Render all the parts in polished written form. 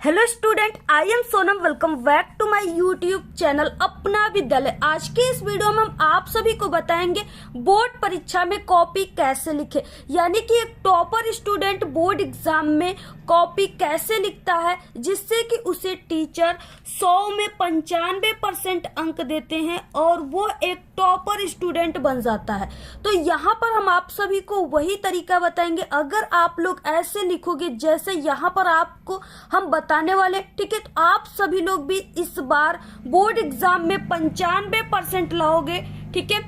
Hello student, I am Sonam. Welcome back to my YouTube channel Apna Vidyalaya. आज के इस video में हम आप सभी को बताएंगे बोर्ड परीक्षा में कॉपी कैसे लिखे, यानी कि एक टॉपर स्टूडेंट बोर्ड एग्जाम में कॉपी कैसे लिखता है जिससे कि उसे टीचर 100 में 95% अंक देते हैं और वो एक टॉपर स्टूडेंट बन जाता है। तो यहाँ पर हम आप सभी को वही तरीका बताएंगे। अगर आप लोग ऐसे लिखोगे जैसे यहाँ पर आपको हम बताने वाले, ठीक है, तो आप सभी लोग भी इस बार बोर्ड एग्जाम में 95% लाओगे, ठीक है,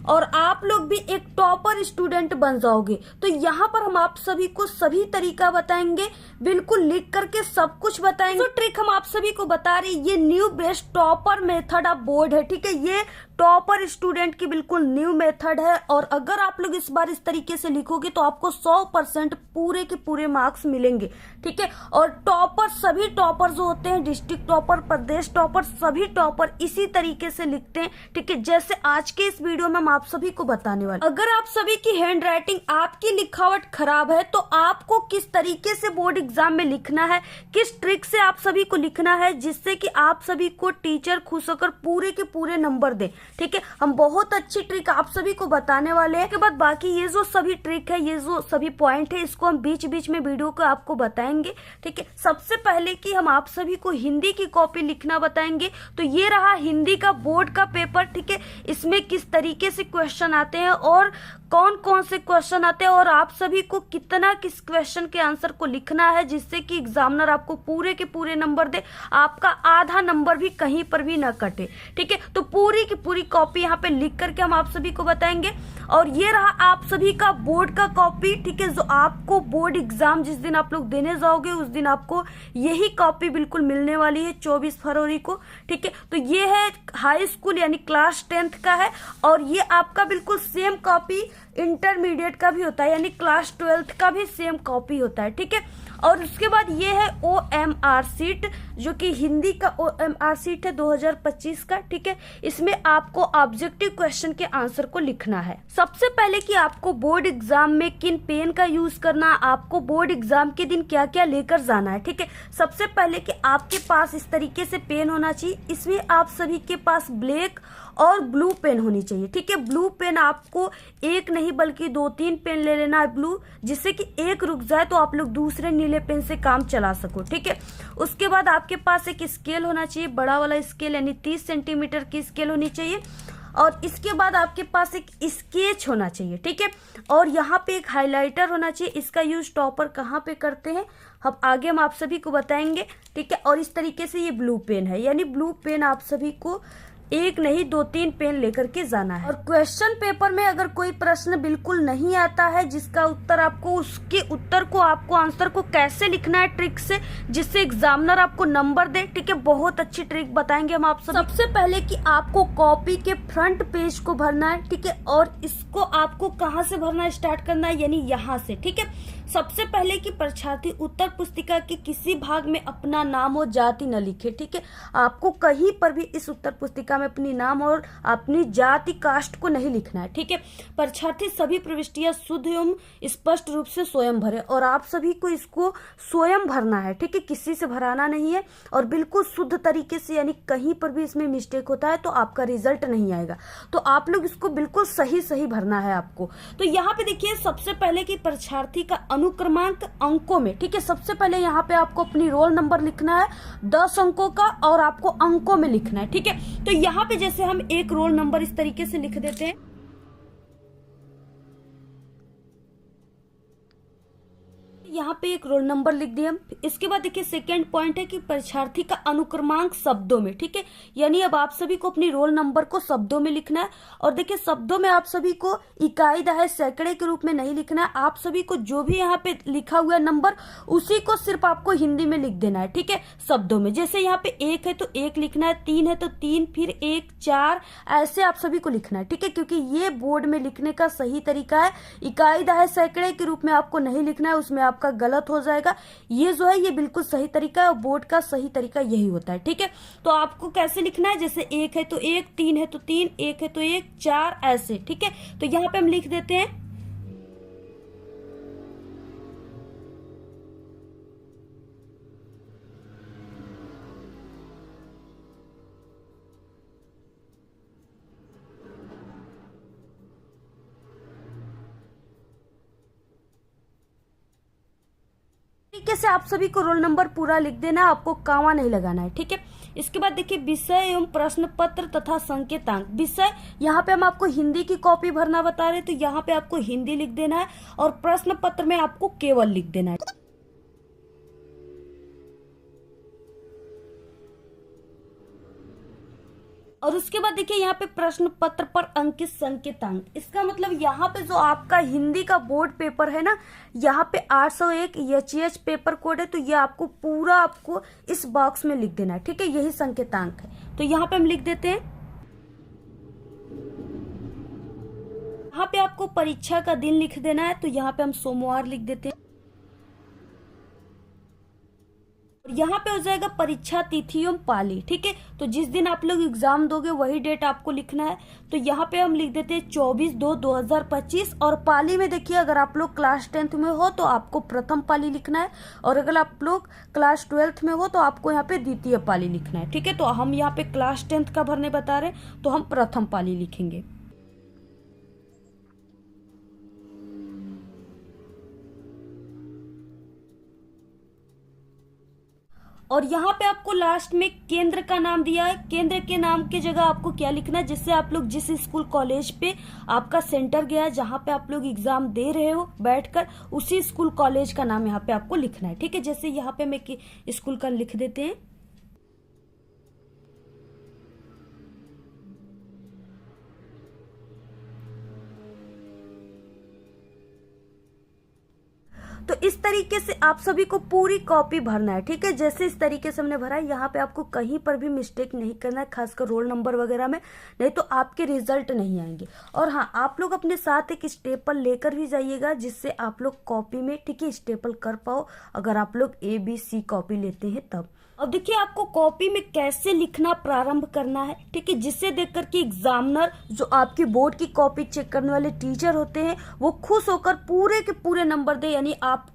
और आप लोग भी एक टॉपर स्टूडेंट बन जाओगे। तो यहाँ पर हम आप सभी को सभी तरीका बताएंगे, बिल्कुल लिख करके सब कुछ बताएंगे। तो ट्रिक हम आप सभी को बता रहे, ये new best topper method of board है, ठीक है, ये टॉपर स्टूडेंट की बिल्कुल न्यू मेथड है। और अगर आप लोग इस बार इस तरीके से लिखोगे तो आपको 100% पूरे के पूरे मार्क्स मिलेंगे, ठीक है। और टॉपर, सभी टॉपर जो होते हैं, डिस्ट्रिक्ट टॉपर, प्रदेश टॉपर, सभी टॉपर इसी तरीके से लिखते हैं, ठीक है, जैसे आज के इस वीडियो में हम आप सभी को बताने वाले। अगर आप सभी की हैंड राइटिंग, आपकी लिखावट खराब है तो आपको किस तरीके से बोर्ड एग्जाम में लिखना है, किस ट्रिक से आप सभी को लिखना है जिससे कि आप सभी को टीचर खुश होकर पूरे के पूरे नंबर दे, ठीक है। हम बहुत अच्छी ट्रिक आप सभी को बताने वाले हैं। के बाद बाकी ये जो सभी ट्रिक है, ये जो सभी पॉइंट है, इसको हम बीच बीच में वीडियो को आपको बताएंगे, ठीक है। सबसे पहले कि हम आप सभी को हिंदी की कॉपी लिखना बताएंगे। तो ये रहा हिंदी का बोर्ड का पेपर, ठीक है। इसमें किस तरीके से क्वेश्चन आते हैं और कौन कौन से क्वेश्चन आते हैं और आप सभी को कितना किस क्वेश्चन के आंसर को लिखना है जिससे कि एग्जामिनर आपको पूरे के पूरे नंबर दे, आपका आधा नंबर भी कहीं पर भी ना कटे, ठीक है। तो पूरी की पूरी कॉपी यहाँ पे लिख करके हम आप सभी को बताएंगे। और ये रहा आप सभी का बोर्ड का कॉपी, ठीक है, जो आपको बोर्ड एग्जाम जिस दिन आप लोग देने जाओगे उस दिन आपको यही कॉपी बिल्कुल मिलने वाली है 24 फरवरी को, ठीक है। तो ये है हाई स्कूल यानी क्लास 10th का है और ये आपका बिल्कुल सेम कॉपी इंटरमीडिएट का भी होता है, यानी क्लास 12th का भी सेम कॉपी होता है, ठीक है। और उसके बाद ये है OMR सीट, जो कि हिंदी का OMR सीट है 2025 का, ठीक है। इसमें आपको ऑब्जेक्टिव क्वेश्चन के आंसर को लिखना है। सबसे पहले कि आपको बोर्ड एग्जाम में किन पेन का यूज करना, आपको बोर्ड एग्जाम के दिन क्या क्या लेकर जाना है, ठीक है। सबसे पहले कि आपके पास इस तरीके से पेन होना चाहिए। इसमें आप सभी के पास ब्लैक और ब्लू पेन होनी चाहिए, ठीक है। ब्लू पेन आपको एक नहीं बल्कि 2-3 पेन ले लेना है ब्लू, जिससे कि एक रुक जाए तो आप लोग दूसरे नीले पेन से काम चला सको, ठीक है। उसके बाद आपके पास एक स्केल होना चाहिए, बड़ा वाला स्केल, यानी 30 सेंटीमीटर की स्केल होनी चाहिए। और इसके बाद आपके पास एक स्केच होना चाहिए, ठीक है। और यहाँ पे एक हाइलाइटर होना चाहिए। इसका यूज टॉपर कहाँ पे करते हैं हम आगे हम आप सभी को बताएंगे, ठीक है। और इस तरीके से ये ब्लू पेन है, यानी ब्लू पेन आप सभी को एक नहीं 2-3 पेन लेकर के जाना है। और क्वेश्चन पेपर में अगर कोई प्रश्न बिल्कुल नहीं आता है जिसका उत्तर आपको, उसके उत्तर को आपको आंसर को कैसे लिखना है ट्रिक से, जिससे एग्जामिनर आपको नंबर दे, ठीक है, बहुत अच्छी ट्रिक बताएंगे हम आप सबसे पहले कि आपको कॉपी के फ्रंट पेज को भरना है, ठीक है। और इसको आपको कहाँ से भरना स्टार्ट करना है, यानी यहाँ से, ठीक है। सबसे पहले कि परीक्षार्थी उत्तर पुस्तिका के किसी भाग में अपना नाम और जाति न लिखे, ठीक है। आपको कहीं पर भी इस उत्तर पुस्तिका में अपनी नाम और अपनी जाति कास्ट को नहीं लिखना है, ठीक है। परीक्षार्थी सभी प्रविष्टियां शुद्ध एवं स्पष्ट रूप से स्वयं भरे, और आप सभी को इसको स्वयं भरना है, ठीक है, किसी से भराना नहीं है। और बिल्कुल शुद्ध तरीके से, यानी कहीं पर भी इसमें मिस्टेक होता है तो आपका रिजल्ट नहीं आएगा। तो आप लोग इसको बिल्कुल सही सही भरना है आपको। तो यहाँ पे देखिए, सबसे पहले कि परीक्षार्थी का अनुक्रमांक अंकों में, ठीक है। सबसे पहले यहाँ पे आपको अपनी रोल नंबर लिखना है 10 अंकों का, और आपको अंकों में लिखना है, ठीक है। तो यहाँ पे जैसे हम एक रोल नंबर इस तरीके से लिख देते हैं, यहाँ पे एक रोल नंबर लिख दिया। इसके बाद देखिए सेकंड पॉइंट है कि परीक्षार्थी का अनुक्रमांक शब्दों में, ठीक है, यानी अब आप सभी को अपनी रोल नंबर को शब्दों में लिखना है। और देखिए शब्दों में आप सभी को इकाई दहाई सैकड़े के रूप में नहीं लिखना है। आप सभी को जो भी यहाँ पे लिखा हुआ नंबर, उसी को सिर्फ आपको हिंदी में लिख देना है, ठीक है, शब्दों में। जैसे यहाँ पे 1 है तो 1 लिखना है, 3 है तो 3, फिर 1, 4, ऐसे आप सभी को लिखना है, ठीक है, क्योंकि ये बोर्ड में लिखने का सही तरीका है। इकाई दहाई सैकड़े के रूप में आपको नहीं लिखना है, उसमें आपका गलत हो जाएगा। ये जो है ये बिल्कुल सही तरीका है, और बोर्ड का सही तरीका यही होता है, ठीक है। तो आपको कैसे लिखना है, जैसे 1 है तो 1, 3 है तो 3, 1 है तो 1, 4, ऐसे, ठीक है। तो यहाँ पे हम लिख देते हैं तरीके से आप सभी को रोल नंबर पूरा लिख देना है, आपको कामा नहीं लगाना है। ठीक है, इसके बाद देखिए विषय एवं प्रश्न पत्र तथा संकेतांक। विषय, यहाँ पे हम आपको हिंदी की कॉपी भरना बता रहे हैं, तो यहाँ पे आपको हिंदी लिख देना है और प्रश्न पत्र में आपको केवल लिख देना है। और उसके बाद देखिए यहाँ पे प्रश्न पत्र पर अंकित संकेतांक। इसका मतलब यहाँ पे जो आपका हिंदी का बोर्ड पेपर है ना, यहाँ पे 801 एचईएच पेपर कोड है, तो ये आपको पूरा आपको इस बॉक्स में लिख देना है। ठीक है, यही संकेतांक है, तो यहाँ पे हम लिख देते हैं। यहाँ पे आपको परीक्षा का दिन लिख देना है, तो यहाँ पे हम सोमवार लिख देते हैं। यहाँ पे हो जाएगा परीक्षा तिथि एवं पाली। ठीक है, तो जिस दिन आप लोग एग्जाम दोगे वही डेट आपको लिखना है, तो यहाँ पे हम लिख देते हैं 24/2/2025। और पाली में देखिए, अगर आप लोग क्लास 10th में हो तो आपको प्रथम पाली लिखना है, और अगर आप लोग क्लास 12th में हो तो आपको यहाँ पे द्वितीय पाली लिखना है। ठीक है, तो हम यहाँ पे क्लास 10th का भरने बता रहे हैं, तो हम प्रथम पाली लिखेंगे। और यहाँ पे आपको लास्ट में केंद्र का नाम दिया है। केंद्र के नाम की जगह आपको क्या लिखना है, जिससे आप लोग जिस स्कूल कॉलेज पे आपका सेंटर गया है, जहाँ पे आप लोग एग्जाम दे रहे हो बैठकर, उसी स्कूल कॉलेज का नाम यहाँ पे आपको लिखना है। ठीक है, जैसे यहाँ पे मैं स्कूल का लिख देते हैं। तो इस तरीके से आप सभी को पूरी कॉपी भरना है। ठीक है, जैसे इस तरीके से हमने भरा है, यहाँ पे आपको कहीं पर भी मिस्टेक नहीं करना है, खासकर रोल नंबर वगैरह में, नहीं तो आपके रिजल्ट नहीं आएंगे। और हाँ, आप लोग अपने साथ एक स्टेपल लेकर भी जाइएगा, जिससे आप लोग कॉपी में, ठीक है, स्टेपल कर पाओ, अगर आप लोग ABC कॉपी लेते हैं तब। अब देखिए आपको कॉपी में कैसे लिखना प्रारंभ करना है। ठीक है, जिससे देख करके एग्जामिनर, जो आपकी बोर्ड की कॉपी चेक करने वाले टीचर होते हैं, वो खुश होकर पूरे के पूरे नंबर दे, यानी आपको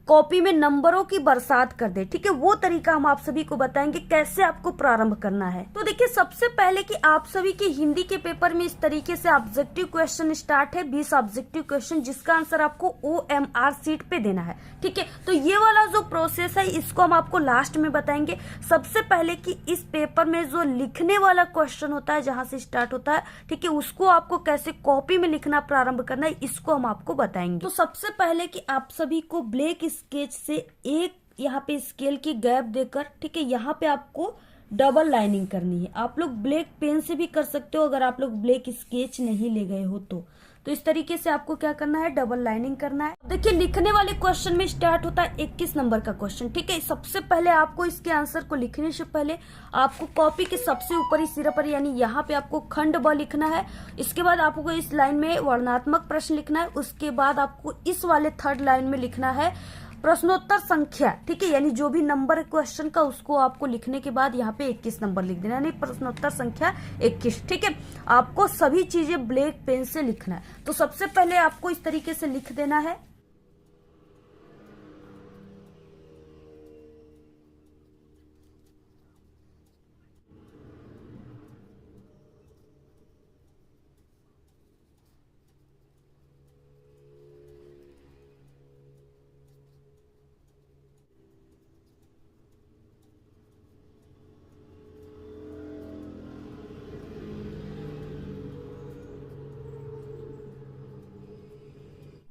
कॉपी में नंबरों की बरसात कर दे। ठीक है, वो तरीका हम आप सभी को बताएंगे कैसे आपको प्रारंभ करना है। तो देखिए, सबसे पहले कि आप सभी के हिंदी के पेपर में इस तरीके से ऑब्जेक्टिव क्वेश्चन स्टार्ट है, 20 ऑब्जेक्टिव क्वेश्चन, जिसका आंसर आपको OMR सीट पे देना है। ठीक है, तो ये वाला जो प्रोसेस है, इसको हम आपको लास्ट में बताएंगे। सबसे पहले कि इस पेपर में जो लिखने वाला क्वेश्चन होता है, जहां से स्टार्ट होता है, ठीक है, उसको आपको कैसे कॉपी में लिखना प्रारंभ करना है, इसको हम आपको बताएंगे। तो सबसे पहले कि आप सभी को ब्लैक स्केच से एक यहाँ पे स्केल की गैप देकर, ठीक है, यहाँ पे आपको डबल लाइनिंग करनी है। आप लोग ब्लैक पेन से भी कर सकते हो, अगर आप लोग ब्लैक स्केच नहीं ले गए हो तो इस तरीके से आपको क्या करना है, डबल लाइनिंग करना है। देखिए, लिखने वाले क्वेश्चन में स्टार्ट होता है 21 नंबर का क्वेश्चन। ठीक है, सबसे पहले आपको इसके आंसर को लिखने से पहले आपको कॉपी के सबसे ऊपरी सिरे पर, यानी यहाँ पे आपको खंड ब लिखना है। इसके बाद आपको इस लाइन में वर्णनात्मक प्रश्न लिखना है। उसके बाद आपको इस वाले थर्ड लाइन में लिखना है प्रश्नोत्तर संख्या। ठीक है, यानी जो भी नंबर है क्वेश्चन का, उसको आपको लिखने के बाद यहाँ पे 21 नंबर लिख देना, यानी प्रश्नोत्तर संख्या 21। ठीक है, आपको सभी चीजें ब्लैक पेन से लिखना है। तो सबसे पहले आपको इस तरीके से लिख देना है।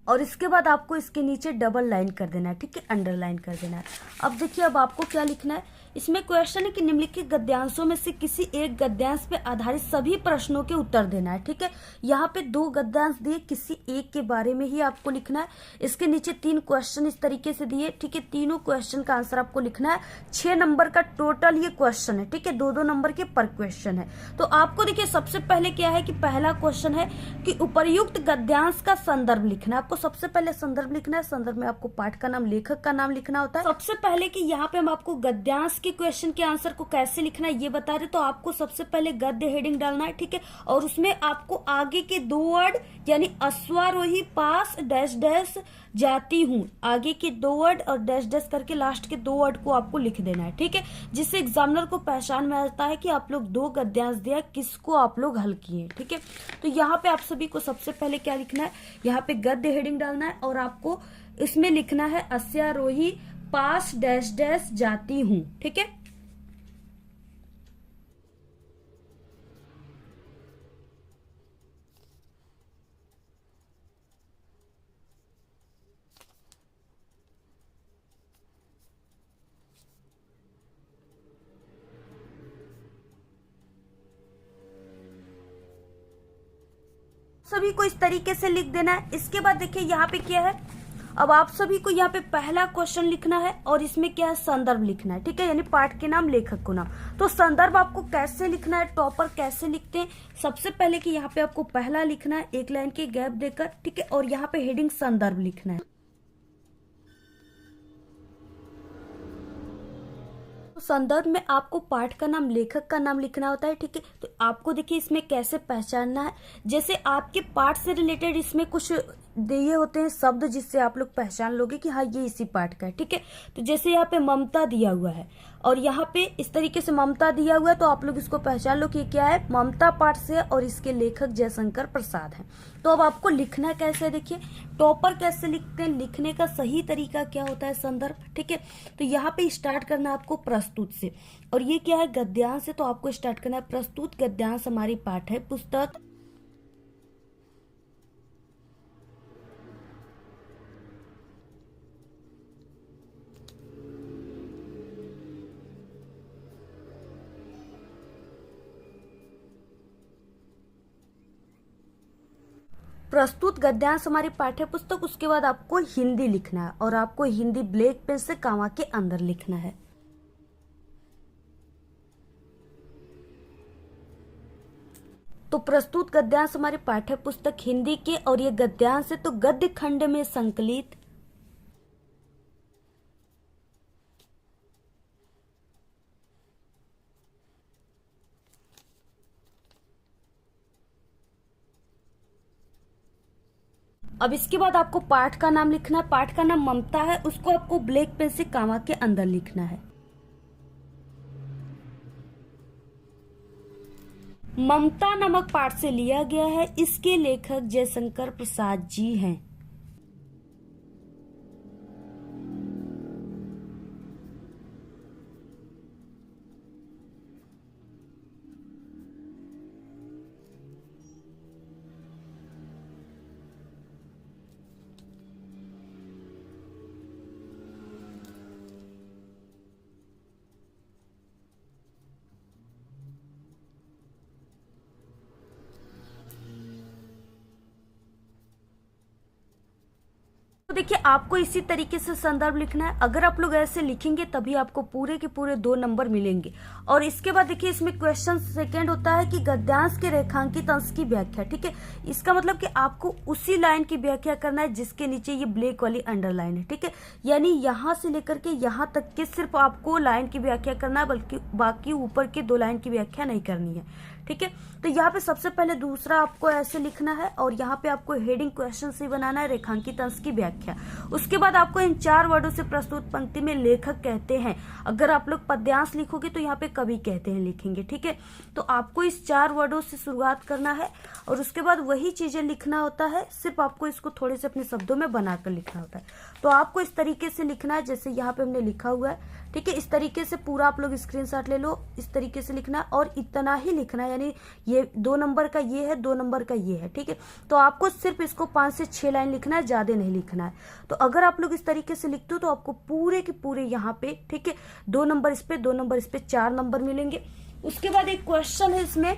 और इसके बाद आपको इसके नीचे डबल लाइन कर देना है। ठीक है, अंडरलाइन कर देना है। अब देखिए, अब आपको क्या लिखना है, इसमें क्वेश्चन है कि निम्नलिखित गद्यांशों में से किसी एक गद्यांश पे आधारित सभी प्रश्नों के उत्तर देना है। ठीक है, यहाँ पे 2 गद्यांश दिए, किसी एक के बारे में ही आपको लिखना है। इसके नीचे 3 क्वेश्चन इस तरीके से दिए। ठीक है, तीनों क्वेश्चन का आंसर आपको लिखना है। 6 नंबर का टोटल ये क्वेश्चन है। ठीक है, 2-2 नंबर के पर क्वेश्चन है। तो आपको देखिए, सबसे पहले क्या है कि पहला क्वेश्चन है कि उपर्युक्त गद्यांश का संदर्भ लिखना है। आपको सबसे पहले संदर्भ लिखना है। संदर्भ में आपको पाठ का नाम, लेखक का नाम लिखना होता है। सबसे पहले कि यहाँ पे हम आपको गद्यांश के क्वेश्चन के आंसर को कैसे लिखना है ये बता रहे, तो आपको सबसे पहले गद्य हेडिंग डालना है। ठीक है, और उसमें आपको आगे के 2 वर्ड, यानी अश्वारोही पास डैश डैश जाती हूँ, आगे के 2 वर्ड और डैश डैश करके लास्ट के 2 वर्ड को आपको लिख देना है। ठीक है, जिससे एग्जामिनर को पहचान में आता है कि आप लोग 2 गद्यांश दिया, किसको आप लोग हल किए। ठीक है, तो यहाँ पे आप सभी को सबसे पहले क्या लिखना है, यहाँ पे गद्य हेडिंग डालना है और आपको इसमें लिखना है अश्वारोही पास डैश डैश जाती हूँ। ठीक है, सभी को इस तरीके से लिख देना है। इसके बाद देखिए यहाँ पे क्या है, अब आप सभी को यहाँ पे पहला क्वेश्चन लिखना है और इसमें क्या है, संदर्भ लिखना है। ठीक है, यानी पाठ के नाम, लेखक को नाम। तो संदर्भ आपको कैसे लिखना है, टॉपर कैसे लिखते हैं, सबसे पहले कि यहाँ पे आपको पहला लिखना है एक लाइन के गैप देकर। ठीक है, और यहाँ पे हेडिंग संदर्भ लिखना है। तो संदर्भ में आपको पाठ का नाम, लेखक का नाम लिखना होता है। ठीक है, तो आपको देखिए इसमें कैसे पहचानना है, जैसे आपके पाठ से रिलेटेड इसमें कुछ दिए होते हैं शब्द, जिससे आप लोग पहचान लोगे कि हाँ ये इसी पाठ का है। ठीक है, तो जैसे यहाँ पे ममता दिया हुआ है और यहाँ पे इस तरीके से ममता दिया हुआ है, तो आप लोग इसको पहचान लो कि क्या है, ममता पाठ से है और इसके लेखक जयशंकर प्रसाद हैं। तो अब आपको लिखना कैसे है, देखिए टॉपर कैसे लिखते हैं, लिखने का सही तरीका क्या होता है, संदर्भ। ठीक है, तो यहाँ पे स्टार्ट करना है आपको प्रस्तुत से, और ये क्या है, गद्यांश से, तो आपको स्टार्ट करना है प्रस्तुत गद्यांश हमारी पाठ है पुस्तक। प्रस्तुत गद्यांश हमारी पाठ्य पुस्तक। उसके बाद आपको हिंदी लिखना है और आपको हिंदी ब्लैक पेन से कामा के अंदर लिखना है। तो प्रस्तुत गद्यांश हमारी पाठ्य पुस्तक हिंदी के, और ये गद्यांश है तो गद्य खंड में संकलित। अब इसके बाद आपको पाठ का नाम लिखना है। पाठ का नाम ममता है, उसको आपको ब्लैक पेन से कामा के अंदर लिखना है। ममता नामक पाठ से लिया गया है, इसके लेखक जयशंकर प्रसाद जी हैं। तो देखिए आपको इसी तरीके से संदर्भ लिखना है। अगर आप लोग ऐसे लिखेंगे तभी आपको पूरे के पूरे 2 नंबर मिलेंगे। और इसके बाद देखिए इसमें क्वेश्चन सेकंड होता है कि गद्यांश के रेखांकित अंश की व्याख्या। ठीक है, इसका मतलब कि आपको उसी लाइन की व्याख्या करना है जिसके नीचे ये ब्लैक वाली अंडरलाइन है। ठीक है, यानी यहां से लेकर के यहां तक के सिर्फ आपको लाइन की व्याख्या करना है, बल्कि बाकी ऊपर के 2 लाइन की व्याख्या नहीं करनी है। ठीक है, तो यहाँ पे सबसे पहले दूसरा आपको ऐसे लिखना है और यहाँ पे आपको हेडिंग क्वेश्चन से बनाना है, रेखांकित अंश की व्याख्या। उसके बाद आपको इन 4 वर्डों से प्रस्तुत पंक्ति में लेखक कहते हैं। अगर आप लोग पद्यांश लिखोगे तो यहाँ पे कवि कहते हैं लिखेंगे। ठीक है, तो आपको इस 4 वर्डों से शुरुआत करना है और उसके बाद वही चीजें लिखना होता है, सिर्फ आपको इसको थोड़े से अपने शब्दों में बनाकर लिखना होता है। तो आपको इस तरीके से लिखना है जैसे यहाँ पे हमने लिखा हुआ है। ठीक है, इस तरीके से पूरा आप लोग स्क्रीनशॉट ले लो, इस तरीके से लिखना है और इतना ही लिखना है, यानी ये 2 नंबर का ये है, 2 नंबर का ये है। ठीक है, तो आपको सिर्फ इसको 5 से 6 लाइन लिखना है, ज्यादा नहीं लिखना है। तो अगर आप लोग इस तरीके से लिखते हो तो आपको पूरे के पूरे यहाँ पे, ठीक है, 2 नंबर इस पे, 2 नंबर इस पे, 4 नंबर मिलेंगे। उसके बाद एक क्वेश्चन है इसमें,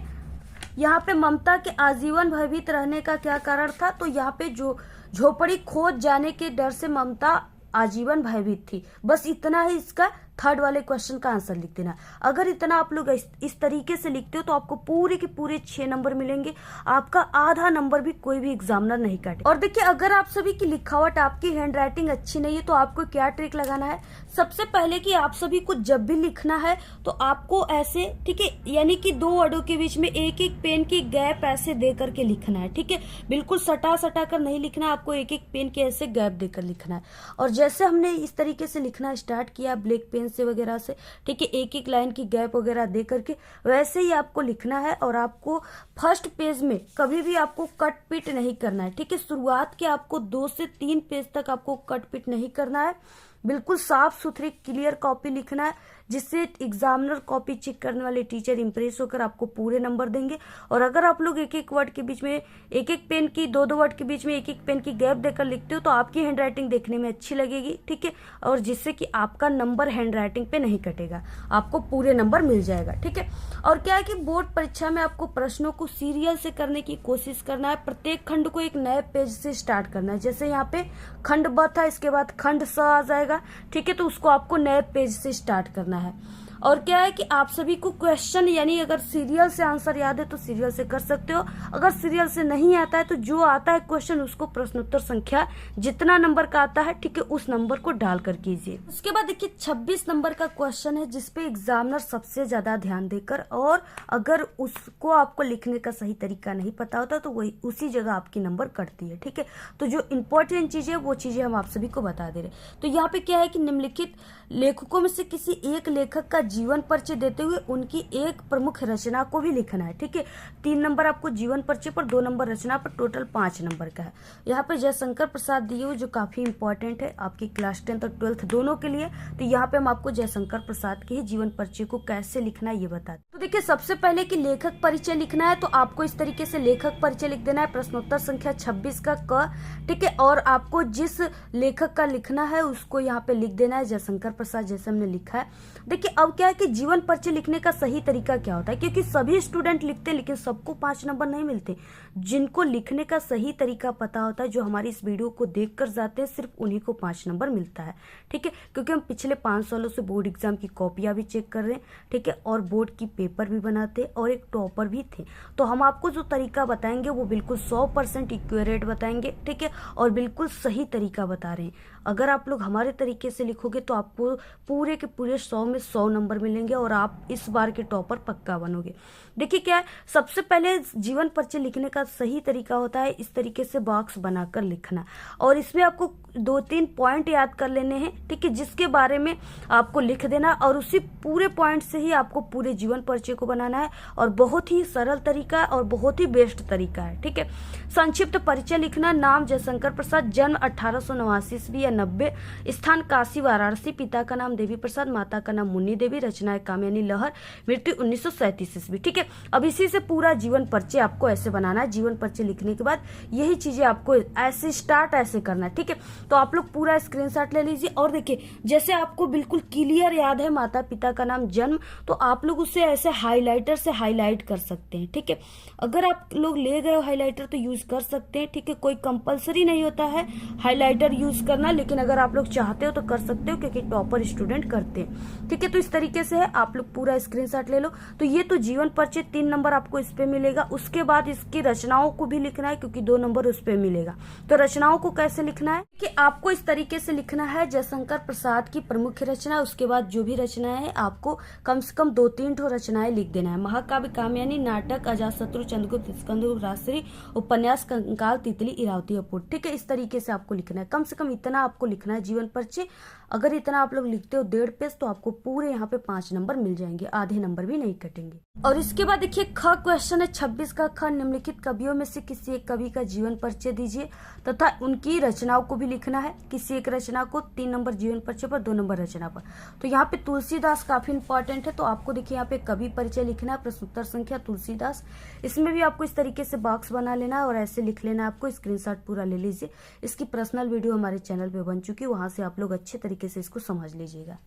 यहाँ पे ममता के आजीवन भयभीत रहने का क्या कारण था। तो यहाँ पे जो झोपड़ी खोज जाने के डर से ममता आजीवन भयभीत थी। बस इतना ही इसका थर्ड वाले क्वेश्चन का आंसर लिख देना। अगर इतना आप लोग इस तरीके से लिखते हो तो आपको पूरे के पूरे 6 नंबर मिलेंगे। आपका आधा नंबर भी कोई भी एग्जामिनर नहीं काटे। और देखिए अगर आप सभी की लिखावट, आपकी हैंडराइटिंग अच्छी नहीं है तो आपको क्या ट्रिक लगाना है, सबसे पहले कि आप सभी को जब भी लिखना है तो आपको ऐसे, ठीक है, यानी कि 2 वर्डों के बीच में एक एक पेन की गैप ऐसे दे करके लिखना है। ठीक है, बिल्कुल सटा सटा कर नहीं लिखना है, आपको एक एक पेन के ऐसे गैप देकर लिखना है। और जैसे हमने इस तरीके से लिखना स्टार्ट किया ब्लैक पेन से वगैरह से, ठीक है, एक एक लाइन की गैप वगैरह दे करके वैसे ही आपको लिखना है। और आपको फर्स्ट पेज में कभी भी आपको कट पिट नहीं करना है। ठीक है, शुरुआत के आपको 2 से 3 पेज तक आपको कट पिट नहीं करना है। बिल्कुल साफ सुथरी क्लियर कॉपी लिखना है, जिससे एग्जामिनर कॉपी चेक करने वाले टीचर इंप्रेस होकर आपको पूरे नंबर देंगे। और अगर आप लोग एक एक वर्ड के बीच में, एक एक पेन की, दो दो वर्ड के बीच में एक एक पेन की गैप देकर लिखते हो तो आपकी हैंड राइटिंग देखने में अच्छी लगेगी, ठीक है, और जिससे कि आपका नंबर हैंड राइटिंग पे नहीं कटेगा, आपको पूरे नंबर मिल जाएगा, ठीक है। और क्या है कि बोर्ड परीक्षा में आपको प्रश्नों को सीरियल से करने की कोशिश करना है। प्रत्येक खंड को एक नए पेज से स्टार्ट करना है। जैसे यहाँ पे खंड ब था, इसके बाद खंड स आ जाएगा, ठीक है, तो उसको आपको नए पेज से स्टार्ट करना है। और क्या है कि आप सभी को क्वेश्चन, यानी अगर सीरियल से आंसर याद है तो सीरियल से कर सकते हो, अगर सीरियल से नहीं आता है तो जो आता है क्वेश्चन उसको प्रश्नोत्तर संख्या जितना नंबर का आता है, ठीक है, उस नंबर को डालकर कीजिए। उसके बाद देखिए 26 नंबर का क्वेश्चन है, जिसपे एग्जामिनर सबसे ज्यादा ध्यान देकर, और अगर उसको आपको लिखने का सही तरीका नहीं पता होता तो वही उसी जगह आपकी नंबर कटती है, ठीक है। तो जो इंपॉर्टेंट चीजें वो चीजें हम आप सभी को बता दे रहे। तो यहाँ पे क्या है कि निम्नलिखित लेखकों में से किसी एक लेखक का जीवन परिचय देते हुए उनकी एक प्रमुख रचना को भी लिखना है, ठीक है। 3 नंबर आपको जीवन परिचय पर, 2 नंबर रचना पर, टोटल 5 नंबर का है। यहाँ पे जयशंकर प्रसाद दिए हुए जो काफी इंपॉर्टेंट है आपकी क्लास 10th और 12th दोनों के लिए। तो यहाँ पे हम आपको जयशंकर प्रसाद के ही जीवन परिचय को कैसे लिखना है ये बता दें। तो देखिए सबसे पहले कि लेखक परिचय लिखना है तो आपको इस तरीके से लेखक परिचय लिख देना है, प्रश्नोत्तर संख्या 26 का क, ठीक है, और आपको जिस लेखक का लिखना है उसको यहाँ पे लिख देना है जयशंकर प्रसाद, जैसे हमने लिखा है। देखिए अब क्या है कि जीवन परिचय लिखने का सही तरीका क्या होता है, क्योंकि सभी स्टूडेंट लिखते हैं लेकिन सबको 5 नंबर नहीं मिलते। जिनको लिखने का सही तरीका पता होता है, जो हमारी इस वीडियो को देख कर जाते हैं, सिर्फ उन्हीं को 5 नंबर मिलता है, ठीक है, क्योंकि हम पिछले 5 सालों से बोर्ड एग्जाम की कॉपियां भी चेक कर रहे हैं, ठीक है, और बोर्ड की पेपर भी बनाते हैं और एक टॉपर भी थे। तो हम आपको जो तरीका बताएंगे वो बिल्कुल 100% एक्यूरेट बताएंगे, ठीक है, और बिल्कुल सही तरीका बता रहे हैं। अगर आप लोग हमारे तरीके से लिखोगे तो आपको पूरे के पूरे 100 में 100 नंबर मिलेंगे और आप इस बार के टॉपर पक्का बनोगे। देखिए क्या है, सबसे पहले जीवन परिचय लिखने का सही तरीका होता है इस तरीके से बॉक्स बनाकर लिखना, और इसमें आपको 2-3 पॉइंट याद कर लेने हैं, ठीक है, जिसके बारे में आपको लिख देना, और उसी पूरे पॉइंट से ही आपको पूरे जीवन परिचय को बनाना है। और बहुत ही सरल तरीका और बहुत ही बेस्ट तरीका है, ठीक है। संक्षिप्त परिचय लिखना, नाम जयशंकर प्रसाद, जन्म 1889 ईस्वी या 90, स्थान काशी वाराणसी, पिता का नाम देवी प्रसाद, माता का नाम मुन्नी देवी, रचनाएं कामयानी लहर, मृत्यु 1937 ईस्वी, ठीक है। अब इसी से पूरा जीवन परिचय आपको ऐसे बनाना है। जीवन परिचय लिखने के बाद यही चीजें आपको ऐसे स्टार्ट ऐसे करना है, ठीक है। तो आप लोग पूरा स्क्रीनशॉट ले लीजिए, और देखिए जैसे आपको बिल्कुल क्लियर याद है माता पिता का नाम, जन्म, तो आप लोग उसे ऐसे हाईलाइटर से हाईलाइट कर सकते हैं, ठीक है। अगर आप लोग ले गए हो हाईलाइटर तो यूज कर सकते हैं, ठीक है, कोई कंपलसरी नहीं होता है हाईलाइटर यूज करना, लेकिन अगर आप लोग चाहते हो तो कर सकते हो, क्योंकि टॉपर स्टूडेंट करते हैं, ठीक है। तो इस तरीके से है, आप लोग पूरा स्क्रीनशॉट ले लो। तो ये तो जीवन परिचय 3 नंबर आपको इस पे मिलेगा। उसके बाद इसकी रचनाओं को भी लिखना है, क्योंकि 2 नंबर उस पे मिलेगा। तो रचनाओं को कैसे लिखना है कि आपको इस तरीके से लिखना है, जयशंकर प्रसाद की प्रमुख रचना, उसके बाद जो भी रचनाएं है आपको कम से कम 2-3 ठो रचनाएं लिख देना है। महाकाव्य, कामयानी, नाटक, अजातशत्रु, चंद्रगुप्त, स्कंदगुप्त, राजश्री, उपन्यास, कंकाल, तितली, इरावती, अपूर्व, ठीक है। इस तरीके से आपको लिखना है, कम से कम इतना आपको लिखना है जीवन परिचय। अगर इतना आप लोग लिखते हो 1.5 पेज तो आपको पूरे यहाँ पे 5 नंबर मिल जाएंगे, आधे नंबर भी नहीं कटेंगे। और इसके बाद देखिए ख क्वेश्चन है 26 का ख, निम्नलिखित कवियों में से किसी एक कवि का जीवन परिचय दीजिए तथा उनकी रचनाओं को भी लिखना है। किसी एक रचना को 3 नंबर जीवन परिचय पर, 2 नंबर रचना पर। तो यहाँ पे तुलसीदास काफी इंपॉर्टेंट है, तो आपको देखिए यहाँ पे कवि परिचय लिखना है, प्रश्नोत्तर संख्या तुलसीदास। इसमें भी आपको इस तरीके से बॉक्स बना लेना है और ऐसे लिख लेना है। आपको स्क्रीनशॉट पूरा ले लीजिए, इसकी पर्सनल वीडियो हमारे चैनल पे बन चुकी है, वहां से आप लोग अच्छे तरीके से इसको समझ लीजिएगा।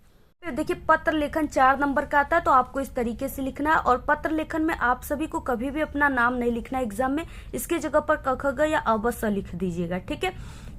देखिए पत्र लेखन 4 नंबर का आता है, तो आपको इस तरीके से लिखना है। और पत्र लेखन में आप सभी को कभी भी अपना नाम नहीं लिखना है एग्जाम में, इसके जगह पर क ख ग या अ ब स लिख दीजिएगा, ठीक है,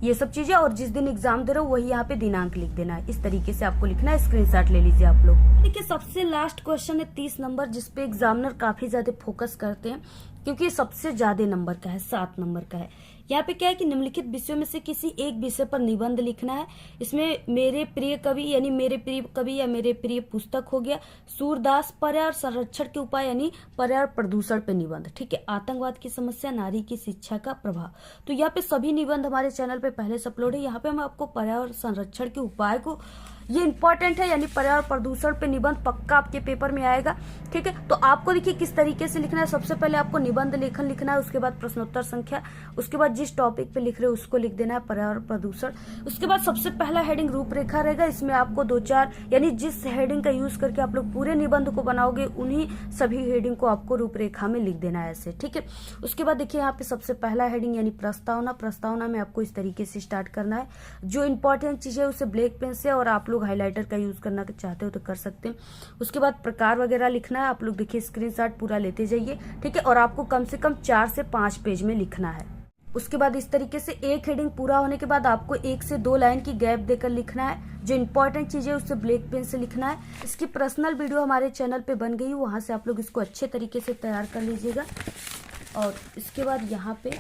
ये सब चीजें। और जिस दिन एग्जाम दे रहे हो वही यहाँ पे दिनांक लिख देना है, इस तरीके से आपको लिखना है। स्क्रीनशॉट ले लीजिए आप लोग। देखिए सबसे लास्ट क्वेश्चन है 30 नंबर, जिसपे एग्जामिनर काफी ज्यादा फोकस करते हैं, क्योंकि सबसे ज्यादा नंबर का है, 7 नंबर का है। यहाँ पे क्या है कि निम्नलिखित विषयों में से किसी एक विषय पर निबंध लिखना है। इसमें मेरे प्रिय कवि यानी मेरे प्रिय कवि या मेरे प्रिय पुस्तक हो गया, सूरदास, पर्यावरण संरक्षण के उपाय यानी पर्यावरण प्रदूषण पे निबंध, ठीक है, आतंकवाद की समस्या, नारी की शिक्षा का प्रभाव। तो यहाँ पे सभी निबंध हमारे चैनल पे पहले से अपलोड है। यहाँ पे हम आपको पर्यावरण संरक्षण के उपाय को ये इंपॉर्टेंट है, यानी पर्यावरण प्रदूषण पे निबंध पक्का आपके पेपर में आएगा। ठीक है, तो आपको देखिए किस तरीके से लिखना है। सबसे पहले आपको निबंध लेखन लिखना है, उसके बाद प्रश्नोत्तर संख्या, उसके बाद जिस टॉपिक पे लिख रहे हो उसको लिख देना है, पर्यावरण प्रदूषण। उसके बाद सबसे पहला हेडिंग रूपरेखा रहेगा। इसमें आपको 2-4 यानी जिस हेडिंग का यूज करके आप लोग पूरे निबंध को बनाओगे उन्हीं सभी हेडिंग को आपको रूपरेखा में लिख देना है ऐसे। ठीक है, उसके बाद देखिए यहाँ पे सबसे पहला हेडिंग यानी प्रस्तावना में आपको इस तरीके से स्टार्ट करना है। जो इंपॉर्टेंट चीज है उसे ब्लैक पेन से, और आप लोग हाइलाइटर का यूज करना चाहते हो तो कर सकते हैं। उसके बाद प्रकार वगैरह लिखना है। आप लोग देखिए स्क्रीनशॉट पूरा लेते जाइए। ठीक है, और आपको कम से कम 4 से 5 पेज में लिखना है। उसके बाद इस तरीके से एक हेडिंग पूरा होने के बाद आपको 1 से 2 लाइन की गैप देकर लिखना है। जो इंपॉर्टेंट चीज है उससे ब्लैक पेन से लिखना है। इसकी पर्सनल वीडियो हमारे चैनल पे बन गई है, वहां से आप लोग इसको अच्छे तरीके से तैयार कर लीजिएगा। और इसके बाद यहाँ पे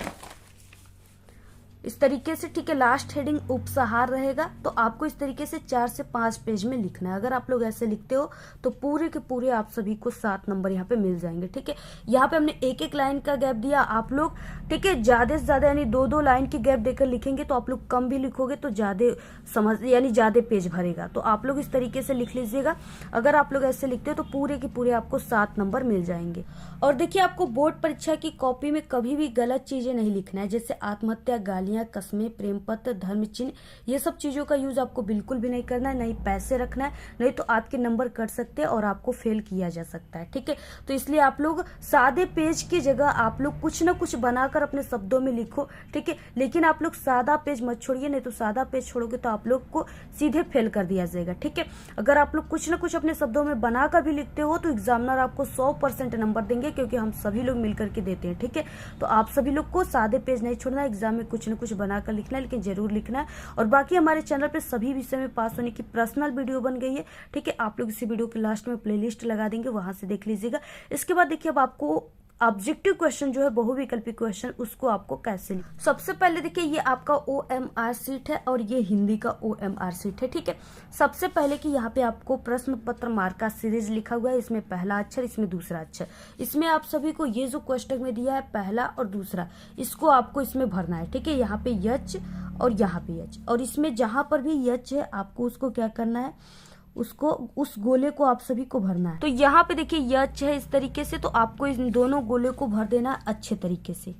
इस तरीके से, ठीक है, लास्ट हेडिंग उपसहार रहेगा। तो आपको इस तरीके से 4 से 5 पेज में लिखना है। अगर आप लोग ऐसे लिखते हो तो पूरे के पूरे आप सभी को 7 नंबर यहाँ पे मिल जाएंगे। ठीक है, यहाँ पे हमने 1-1 लाइन का गैप दिया। आप लोग ठीक है ज्यादा से ज्यादा यानी 2-2 लाइन की गैप देकर लिखेंगे तो आप लोग कम भी लिखोगे तो ज्यादा समझ यानी ज्यादा पेज भरेगा। तो आप लोग इस तरीके से लिख लीजिएगा। अगर आप लोग ऐसे लिखते हो तो पूरे के पूरे आपको 7 नंबर मिल जाएंगे। और देखिए आपको बोर्ड परीक्षा की कॉपी में कभी भी गलत चीजें नहीं लिखना है, जैसे आत्महत्या, गालियां, कस्में, प्रेम पत्र, धर्म चिन्ह, ये सब चीजों का यूज आपको बिल्कुल भी नहीं करना है। नहीं पैसे रखना है, नहीं तो आपके नंबर कट सकते हैं और आपको फेल किया जा सकता है। ठीक है, तो इसलिए आप लोग सादे पेज की जगह आप लोग कुछ ना कुछ बनाकर अपने शब्दों में लिखो। ठीक है, लेकिन आप लोग सादा पेज मत छोड़िए, नहीं तो सादा पेज छोड़ोगे तो आप लोग को सीधे फेल कर दिया जाएगा। ठीक है, अगर आप लोग कुछ ना कुछ अपने शब्दों में बनाकर भी लिखते हो तो एग्जामिनर आपको 100% नंबर देंगे, क्योंकि हम सभी लोग मिलकर के देते हैं। ठीक है, तो आप सभी लोग को सादे पेज नहीं छोड़ना है, एग्जाम में कुछ न कुछ बनाकर लिखना है, लेकिन जरूर लिखना है। और बाकी हमारे चैनल पे सभी विषय में पास होने की पर्सनल वीडियो बन गई है। ठीक है, आप लोग इसी वीडियो के लास्ट में प्लेलिस्ट लगा देंगे, वहां से देख लीजिएगा। इसके बाद देखिए अब आपको ऑब्जेक्टिव क्वेश्चन जो है बहुविकल्पी क्वेश्चन, उसको आपको कैसे सबसे पहले देखिए ये आपका OMR सीट है और ये हिंदी का OMR सीट है। ठीक है, सबसे पहले कि यहाँ पे आपको प्रश्न पत्र मार्का सीरीज लिखा हुआ है। इसमें पहला अक्षर, इसमें दूसरा अक्षर। इसमें आप सभी को ये जो क्वेश्चन में दिया है पहला और दूसरा, इसको आपको इसमें भरना है। ठीक है, यहाँ पे यच और यहाँ पे यच, और इसमें जहां पर भी यच है आपको उसको क्या करना है, उसको उस गोले को आप सभी को भरना है। तो यहाँ पे देखिए यच है इस तरीके से, तो आपको इन दोनों गोले को भर देना अच्छे तरीके से।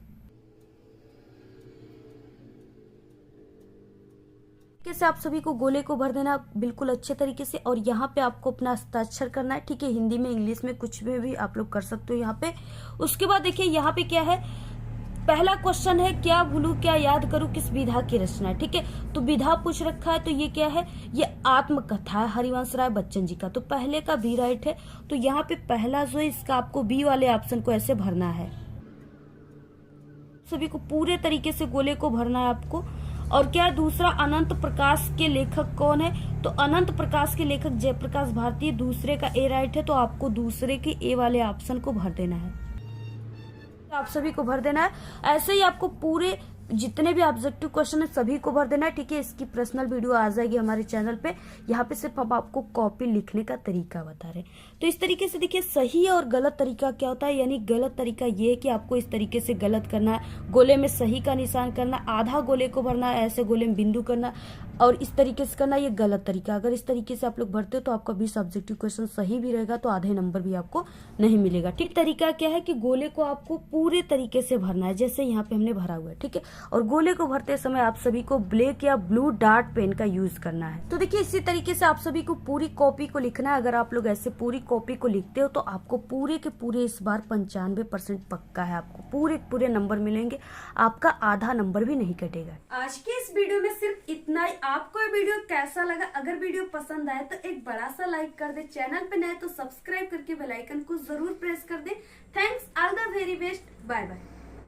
कैसे आप सभी को गोले को भर देना बिल्कुल अच्छे तरीके से, और यहाँ पे आपको अपना हस्ताक्षर करना है। ठीक है, हिंदी में, इंग्लिश में, कुछ में भी आप लोग कर सकते हो यहाँ पे। उसके बाद देखिए यहाँ पे क्या है, पहला क्वेश्चन है क्या भूलूं क्या याद करूं किस विधा की रचना है। ठीक है, तो विधा पूछ रखा है, तो ये क्या है, ये आत्मकथा है हरिवंश राय बच्चन जी का। तो पहले का बी राइट है, तो यहाँ पे पहला जो है इसका आपको बी वाले ऑप्शन को ऐसे भरना है। सभी को पूरे तरीके से गोले को भरना है आपको। और क्या दूसरा, अनंत प्रकाश के लेखक कौन है, तो अनंत प्रकाश के लेखक जयप्रकाश भारती। दूसरे का ए राइट है, तो आपको दूसरे के ए वाले ऑप्शन को भर देना है, आप सभी को भर देना है। ऐसे ही आपको पूरे जितने भी ऑब्जेक्टिव क्वेश्चन है सभी को भर देना है। ठीक है, इसकी पर्सनल वीडियो आ जाएगी हमारे चैनल पे। यहाँ पे सिर्फ हम आपको कॉपी लिखने का तरीका बता रहे हैं। तो इस तरीके से देखिए सही और गलत तरीका क्या होता है, यानी गलत तरीका ये है कि आपको इस तरीके से गलत करना है, गोले में सही का निशान करना, आधा गोले को भरना है, ऐसे गोले में बिंदु करना और इस तरीके से करना, ये गलत तरीका। अगर इस तरीके से आप लोग भरते हो तो आपका 20 ऑब्जेक्टिव क्वेश्चन सही भी रहेगा, तो आधे नंबर भी आपको नहीं मिलेगा। ठीक, तरीका क्या है कि गोले को आपको पूरे तरीके से भरना है, जैसे यहाँ पे हमने भरा हुआ है। ठीक है, और गोले को भरते समय आप सभी को ब्लैक या ब्लू डार्ट पेन का यूज करना है। तो देखिए इसी तरीके से आप सभी को पूरी कॉपी को लिखना है। अगर आप लोग ऐसे पूरी कॉपी को लिखते हो तो आपको पूरे के पूरे इस बार 95% पक्का है, आपको पूरे पूरे नंबर मिलेंगे, आपका आधा नंबर भी नहीं कटेगा। आज के इस वीडियो में सिर्फ इतना ही। आपको ये वीडियो कैसा लगा, अगर वीडियो पसंद आए तो एक बड़ा सा लाइक कर दे, चैनल पे नए तो सब्सक्राइब करके बेल आइकन को जरूर प्रेस कर दे। Thanks, all the very best, bye bye.